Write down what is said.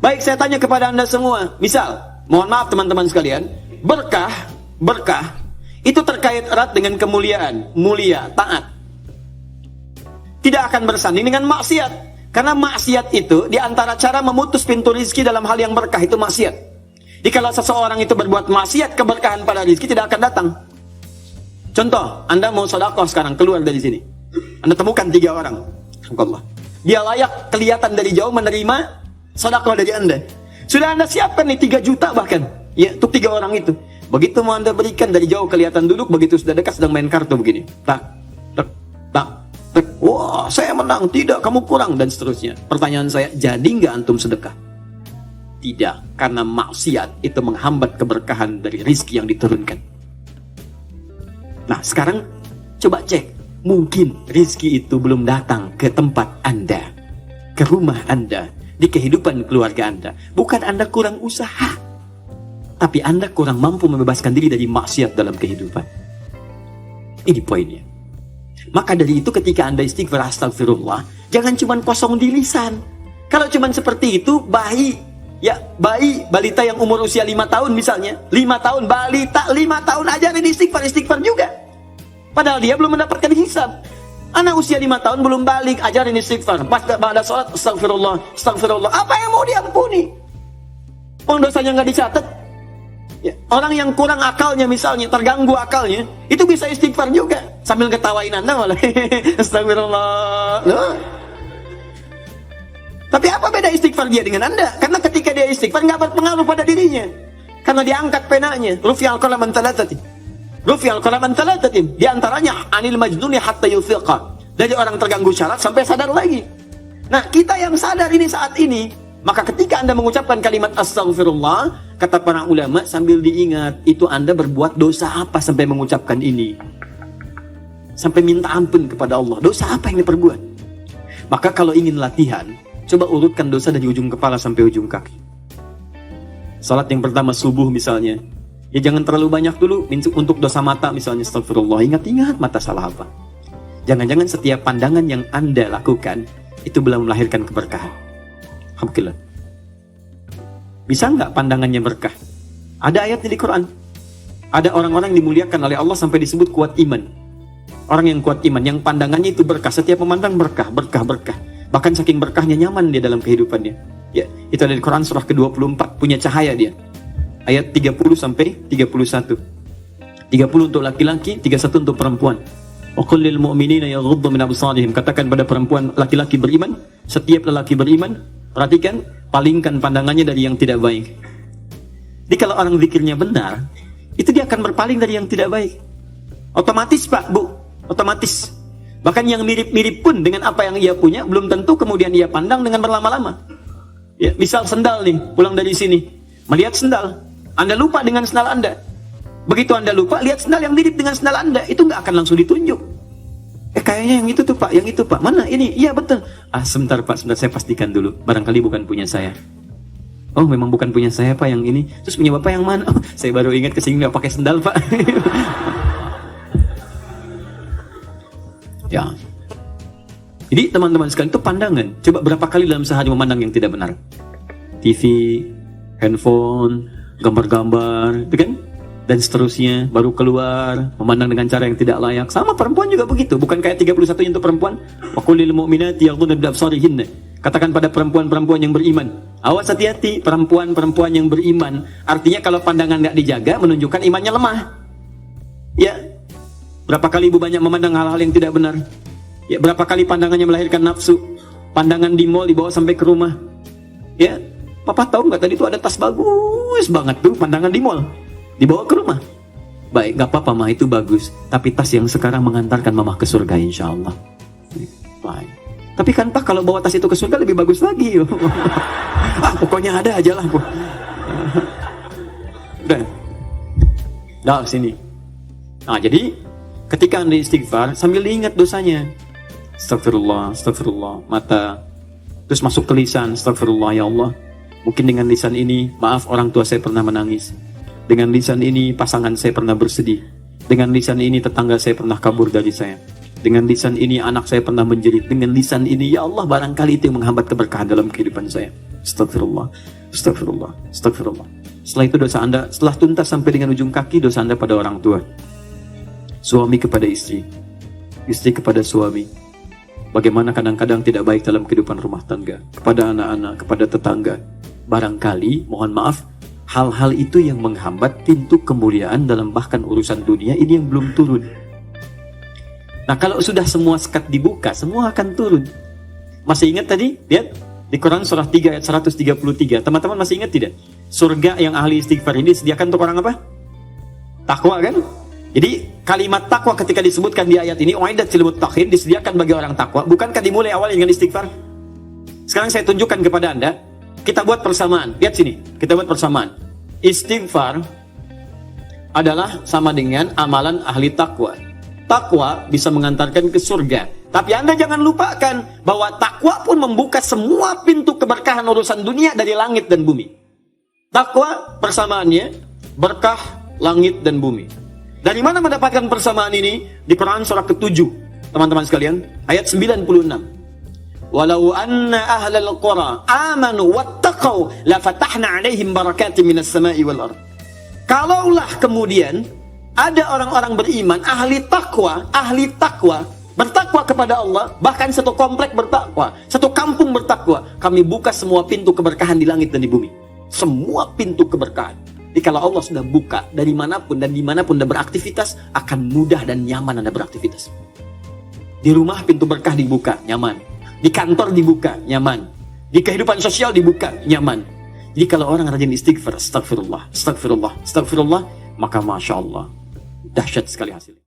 Baik, saya tanya kepada Anda semua. Misal, mohon maaf teman-teman sekalian, berkah itu terkait erat dengan kemuliaan, mulia, taat. Tidak akan bersanding dengan maksiat. Karena maksiat itu diantara cara memutus pintu rizki dalam hal yang berkah itu maksiat. Jadi kalau seseorang itu berbuat maksiat, keberkahan pada rizki tidak akan datang. Contoh, Anda mau sedekah sekarang, keluar dari sini. Anda temukan 3 orang. Alhamdulillah. Dia layak kelihatan dari jauh menerima sedekah dari Anda. Sudah Anda siapkan nih 3 juta bahkan. Ya, untuk 3 orang itu. Begitu mau Anda berikan dari jauh kelihatan duduk, begitu sudah dekat sedang main kartu begini. Tak, tak, tak. Wah, saya menang. Tidak, kamu kurang, dan seterusnya. Pertanyaan saya, jadi nggak antum sedekah? Tidak, karena maksiat itu menghambat keberkahan dari rizki yang diturunkan. Nah, sekarang coba cek. Mungkin rizki itu belum datang ke tempat Anda, ke rumah Anda, di kehidupan keluarga Anda. Bukan Anda kurang usaha, tapi Anda kurang mampu membebaskan diri dari maksiat dalam kehidupan. Ini poinnya. Maka dari itu ketika Anda istighfar astagfirullah, jangan cuma kosong di lisan. Kalau cuma seperti itu, balita yang umur usia 5 tahun misalnya, 5 tahun, balita 5 tahun ajarin istighfar juga. Padahal dia belum mendapatkan hisab. Anak usia 5 tahun belum balik, ajarin istighfar. Pas pada sholat, astagfirullah. Apa yang mau diampuni? Dosanya nggak dicatat. Ya, orang yang kurang akalnya misalnya, terganggu akalnya, itu bisa istighfar juga sambil ketawain Anda malah. Astagfirullah. Loh. Tapi apa beda istighfar dia dengan Anda? Karena ketika dia istighfar nggak berpengaruh pada dirinya. Karena diangkat penanya. Rufi'al qalam an thalathatin. Di antaranya anil majnuni hatta yufiqa. Dari orang terganggu syarat sampai sadar lagi. Nah, kita yang sadar ini saat ini, maka ketika Anda mengucapkan kalimat astagfirullah, kata para ulama sambil diingat, itu Anda berbuat dosa apa sampai mengucapkan ini? Sampai minta ampun kepada Allah. Dosa apa yang diperbuat? Maka kalau ingin latihan, coba urutkan dosa dari ujung kepala sampai ujung kaki. Salat yang pertama subuh misalnya, ya jangan terlalu banyak dulu. Untuk dosa mata misalnya, astagfirullah, ingat-ingat mata salah apa. Jangan-jangan setiap pandangan yang Anda lakukan itu belum melahirkan keberkahan. Alhamdulillah. Bisa nggak pandangannya berkah? Ada ayatnya di Quran. Ada orang-orang yang dimuliakan oleh Allah sampai disebut kuat iman. Orang yang kuat iman, yang pandangannya itu berkah. Setiap memandang berkah. Bahkan saking berkahnya nyaman dia dalam kehidupannya. Ya, itu ada di Quran surah ke-24, punya cahaya dia. Ayat 30 sampai 31. 30 untuk laki-laki, 31 untuk perempuan. Wa qul lil mu'minina yaghuddu min absarihim. Katakan pada perempuan laki-laki beriman, setiap lelaki beriman, perhatikan, palingkan pandangannya dari yang tidak baik. Jadi kalau orang zikirnya benar, itu dia akan berpaling dari yang tidak baik. Otomatis Pak, Bu, otomatis. Bahkan yang mirip-mirip pun dengan apa yang ia punya, belum tentu kemudian ia pandang dengan berlama-lama. Ya, misal sendal nih, pulang dari sini, melihat sendal, Anda lupa dengan sendal Anda. Begitu Anda lupa, lihat sendal yang mirip dengan sendal Anda, itu nggak akan langsung ditunjuk. Kayaknya yang itu tuh Pak, yang itu Pak, mana ini? Iya betul. Sebentar Pak, sebentar saya pastikan dulu, barangkali bukan punya saya. Oh memang bukan punya saya Pak yang ini. Terus punya Bapak yang mana? Oh, saya baru ingat kesini nggak pakai sendal Pak. Ya. Jadi teman-teman sekalian, itu pandangan. Coba berapa kali dalam sehari memandang yang tidak benar? TV, handphone, gambar-gambar, itu kan? Dan seterusnya, baru keluar, memandang dengan cara yang tidak layak. Sama perempuan juga begitu, bukan kayak 31 untuk perempuan. Wa qul lil mu'minati yaghdudna min absarihinna. Katakan pada perempuan-perempuan yang beriman. Awas hati-hati, perempuan-perempuan yang beriman. Artinya kalau pandangan nggak dijaga, menunjukkan imannya lemah. Ya, berapa kali ibu banyak memandang hal-hal yang tidak benar. Ya, berapa kali pandangannya melahirkan nafsu. Pandangan di mall dibawa sampai ke rumah. Ya, Papa tahu nggak tadi tuh ada tas bagus banget tuh, pandangan di mall. Dibawa ke rumah. Baik, gak apa-apa mah, itu bagus. Tapi tas yang sekarang mengantarkan mama ke surga insya Allah. Baik. Tapi kan Pak, kalau bawa tas itu ke surga lebih bagus lagi. Pokoknya ada aja lah. Udah. Dah sini. Nah, jadi ketika Anda istighfar, sambil diingat dosanya. Astagfirullah, mata. Terus masuk ke lisan, astagfirullah ya Allah. Mungkin dengan lisan ini, maaf orang tua saya pernah menangis. Dengan lisan ini pasangan saya pernah bersedih. Dengan lisan ini tetangga saya pernah kabur dari saya. Dengan lisan ini anak saya pernah menjerit. Dengan lisan ini, ya Allah, barangkali itu yang menghambat keberkahan dalam kehidupan saya. Astagfirullah, astagfirullah, astagfirullah. Setelah itu dosa Anda, setelah tuntas sampai dengan ujung kaki, dosa Anda pada orang tua. Suami kepada istri, istri kepada suami. Bagaimana kadang-kadang tidak baik dalam kehidupan rumah tangga, kepada anak-anak, kepada tetangga. Barangkali, mohon maaf, hal-hal itu yang menghambat pintu kemuliaan dalam bahkan urusan dunia ini yang belum turun. Nah, kalau sudah semua sekat dibuka, semua akan turun. Masih ingat tadi? Lihat, di Quran surah 3 ayat 133. Teman-teman masih ingat tidak? Surga yang ahli istighfar ini disediakan untuk orang apa? Takwa kan? Jadi, kalimat takwa ketika disebutkan di ayat ini, uiddat lil muttaqin, disediakan bagi orang takwa. Bukankah dimulai awal dengan istighfar? Sekarang saya tunjukkan kepada Anda, kita buat persamaan. Lihat sini, kita buat persamaan. Istighfar adalah sama dengan amalan ahli takwa. Takwa bisa mengantarkan ke surga. Tapi Anda jangan lupakan bahwa takwa pun membuka semua pintu keberkahan urusan dunia dari langit dan bumi. Takwa persamaannya berkah langit dan bumi. Dari mana mendapatkan persamaan ini? Di Quran surah ke-7, teman-teman sekalian, ayat 96. Walau anna ahlal qura amanu wattaqau la fatahna 'alaihim barakatin minas sama'i wal ardh. Kalaulah kemudian ada orang-orang beriman, ahli takwa, bertakwa kepada Allah, bahkan satu komplek bertakwa, satu kampung bertakwa, kami buka semua pintu keberkahan di langit dan di bumi. Semua pintu keberkahan. Jadi kalau Allah sudah buka, dari manapun dan dimanapun Anda beraktivitas, akan mudah dan nyaman Anda beraktivitas. Di rumah pintu berkah dibuka, nyaman. Di kantor dibuka, nyaman. Di kehidupan sosial dibuka, nyaman. Jadi kalau orang rajin istighfar, astagfirullah, astagfirullah, astagfirullah, maka Masya Allah, dahsyat sekali hasilnya.